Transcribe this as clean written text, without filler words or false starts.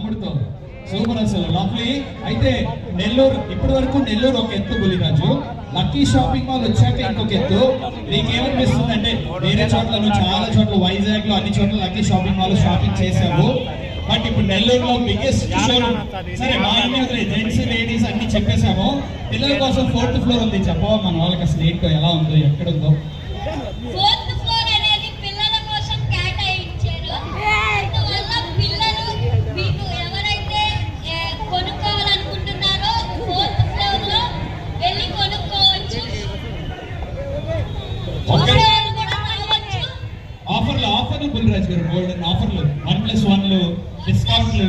తమ్ముడితో. సూపర్ అసలు లవ్లీ. అయితే నెల్లూరు ఇప్పటి వరకు నెల్లూరు ఒక ఎత్తు బుల్లిరాజు, లక్కీ షాపింగ్ మాల్ వచ్చాక ఇంకొక ఎత్తు. నీకేమనిపిస్తుంది అంటే వేరే చోట్ల చాలా చోట్ల వైజాగ్ లో అన్ని చోట్ల లక్కీ షాపింగ్ మాల్ షాపింగ్ చేసావు, బట్ ఇప్పుడు నెల్లూరులో బిగ్గెస్ట్ షోరూమ్. సరే బాగానే జెంట్స్ లేడీస్ అన్ని చెప్పేసాము, పిల్లల కోసం 4th ఫ్లోర్ ఉంది. చెప్పవా మన వాళ్ళకి అసలు ఏంటో, ఎలా ఉందో, ఎక్కడుందో? ఆఫర్లు బుల్లిరాజు గారు, గోల్డెన్ ఆఫర్లు, 1+1 డిస్కౌంట్లు.